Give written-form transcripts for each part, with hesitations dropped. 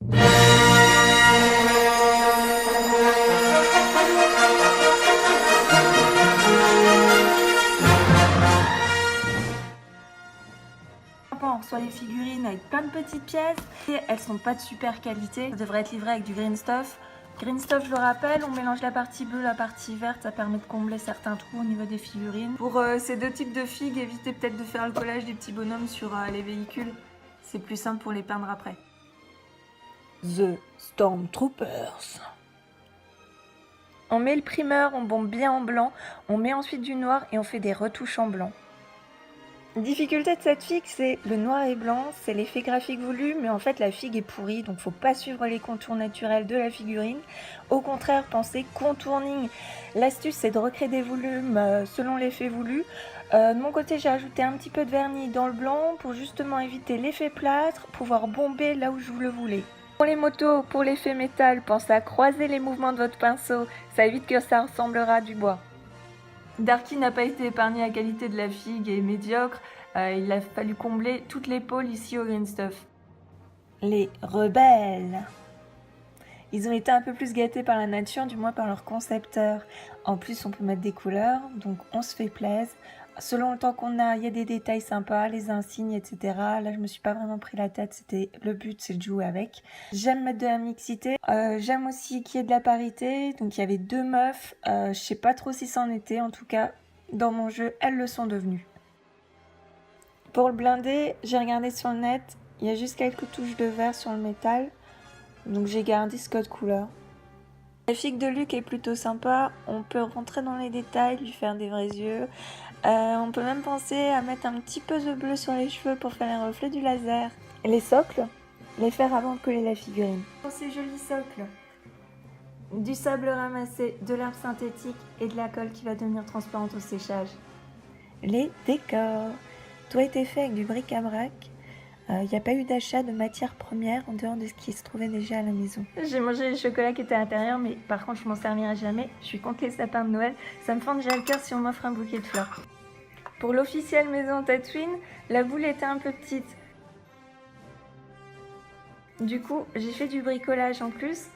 On reçoit les figurines avec plein de petites pièces et elles sont pas de super qualité. Ça devrait être livré avec du green stuff. Green stuff, je le rappelle, on mélange la partie bleue, la partie verte, ça permet de combler certains trous au niveau des figurines. Pour ces deux types de figues, évitez peut-être de faire le collage des petits bonhommes sur les véhicules. C'est plus simple pour les peindre après. The Stormtroopers. On met le primeur, on bombe bien en blanc, on met ensuite du noir et on fait des retouches en blanc. Difficulté de cette figue, c'est le noir et blanc, c'est l'effet graphique voulu, mais en fait la figue est pourrie, donc faut pas suivre les contours naturels de la figurine. Au contraire, pensez contouring. L'astuce, c'est de recréer des volumes selon l'effet voulu. De mon côté, j'ai ajouté un petit peu de vernis dans le blanc pour justement éviter l'effet plâtre, pouvoir bomber là où je le voulais. Pour les motos, pour l'effet métal, pensez à croiser les mouvements de votre pinceau, ça évite que ça ressemblera à du bois. Darky n'a pas été épargné, la qualité de la figue est médiocre, il a fallu combler toute l'épaule ici au green stuff. Les rebelles. Ils ont été un peu plus gâtés par la nature, du moins par leur concepteur. En plus, on peut mettre des couleurs, donc on se fait plaisir. Selon le temps qu'on a, il y a des détails sympas, les insignes, etc. Là, je me suis pas vraiment pris la tête, c'était le but, c'est de jouer avec. J'aime mettre de la mixité. J'aime aussi qu'il y ait de la parité. Donc, il y avait deux meufs. Je sais pas trop si c'en était. En tout cas, dans mon jeu, elles le sont devenues. Pour le blindé, j'ai regardé sur le net. Il y a juste quelques touches de vert sur le métal. Donc, j'ai gardé ce code couleur. La figue de Luc est plutôt sympa. On peut rentrer dans les détails, lui faire des vrais yeux. On peut même penser à mettre un petit peu de bleu sur les cheveux pour faire les reflets du laser. Et les socles, les faire avant de coller la figurine. Pour ces jolis socles, du sable ramassé, de l'herbe synthétique et de la colle qui va devenir transparente au séchage. Les décors. Tout a été fait avec du bric-à-brac. Il n'y a pas eu d'achat de matières premières en dehors de ce qui se trouvait déjà à la maison. J'ai mangé les chocolats qui étaient à l'intérieur, mais par contre je m'en servirai jamais. Je suis contre les sapins de Noël. Ça me fend déjà le cœur si on m'offre un bouquet de fleurs. Pour l'officielle maison Tatooine, la boule était un peu petite. Du coup, j'ai fait du bricolage en plus.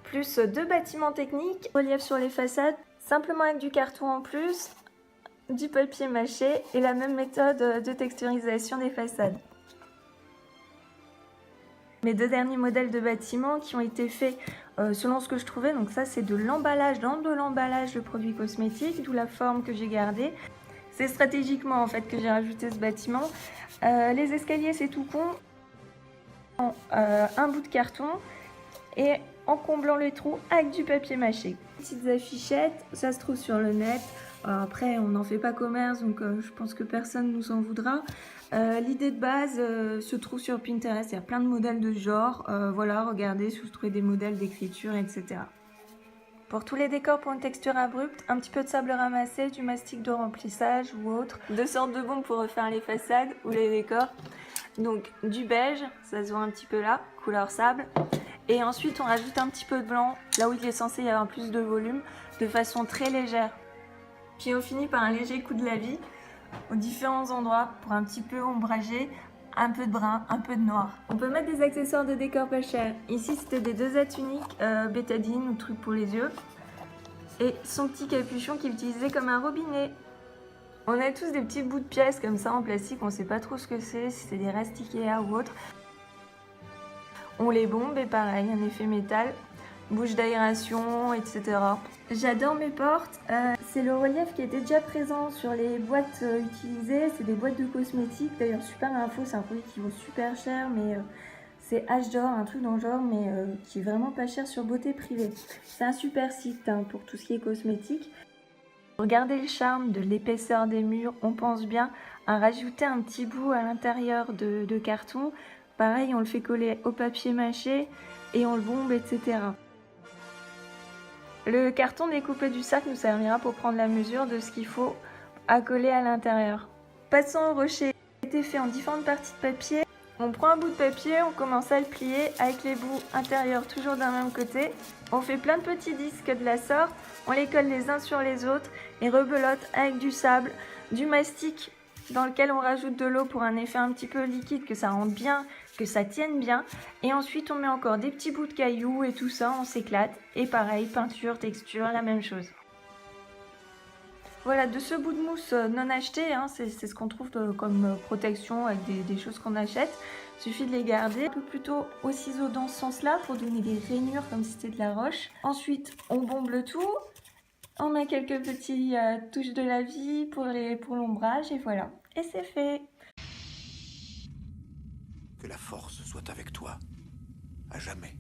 Plus deux bâtiments techniques, relief sur les façades, simplement avec du carton en plus, du papier mâché et la même méthode de texturisation des façades. Mes deux derniers modèles de bâtiments qui ont été faits selon ce que je trouvais, donc ça c'est de l'emballage, dans de l'emballage de produits cosmétiques, d'où la forme que j'ai gardée. C'est stratégiquement en fait que j'ai rajouté ce bâtiment. Les escaliers c'est tout con, un bout de carton et en comblant les trous avec du papier mâché. Petites affichettes, ça se trouve sur le net. Alors après, on n'en fait pas commerce, donc je pense que personne nous en voudra. L'idée de base se trouve sur Pinterest, il y a plein de modèles de genre. Voilà, regardez si vous trouvez des modèles d'écriture, etc. Pour tous les décors pour une texture abrupte, un petit peu de sable ramassé, du mastic de remplissage ou autre. Deux sortes de bombes pour refaire les façades ou les décors. Donc du beige, ça se voit un petit peu là, couleur sable. Et ensuite on rajoute un petit peu de blanc, là où il est censé y avoir plus de volume, de façon très légère. Puis on finit par un léger coup de lavis aux différents endroits pour un petit peu ombrager, un peu de brun, un peu de noir. On peut mettre des accessoires de décor pas chers. Ici c'était des dosettes uniques, bétadine ou truc pour les yeux. Et son petit capuchon qu'il utilisait comme un robinet. On a tous des petits bouts de pièces comme ça en plastique, on sait pas trop ce que c'est, si c'est des restes Ikea ou autre. On les bombe et pareil, un effet métal. Bouche d'aération, etc. J'adore mes portes. C'est le relief qui était déjà présent sur les boîtes utilisées. C'est des boîtes de cosmétiques. D'ailleurs, super info, c'est un produit qui vaut super cher, mais c'est H-Dor, un truc dans le genre, mais qui est vraiment pas cher sur Beauté Privée. C'est un super site pour tout ce qui est cosmétique. Regardez le charme de l'épaisseur des murs. On pense bien à rajouter un petit bout à l'intérieur de carton. Pareil, on le fait coller au papier mâché et on le bombe, etc. Le carton découpé du sac nous servira pour prendre la mesure de ce qu'il faut à coller à l'intérieur. Passons au rocher. Il a été fait en différentes parties de papier. On prend un bout de papier, on commence à le plier avec les bouts intérieurs toujours d'un même côté. On fait plein de petits disques de la sorte, on les colle les uns sur les autres et rebelote avec du sable, du mastic dans lequel on rajoute de l'eau pour un effet un petit peu liquide, que ça rentre bien, que ça tienne bien. Et ensuite on met encore des petits bouts de cailloux et tout ça, on s'éclate. Et pareil, peinture, texture, la même chose. Voilà, de ce bout de mousse non acheté, hein, c'est ce qu'on trouve comme protection avec des choses qu'on achète. Suffit de les garder un peu plutôt au ciseau dans ce sens-là pour donner des rainures comme si c'était de la roche. Ensuite, on bombe le tout. On met quelques petites touches de la vie pour l'ombrage et voilà. Et c'est fait. Que la force soit avec toi, à jamais.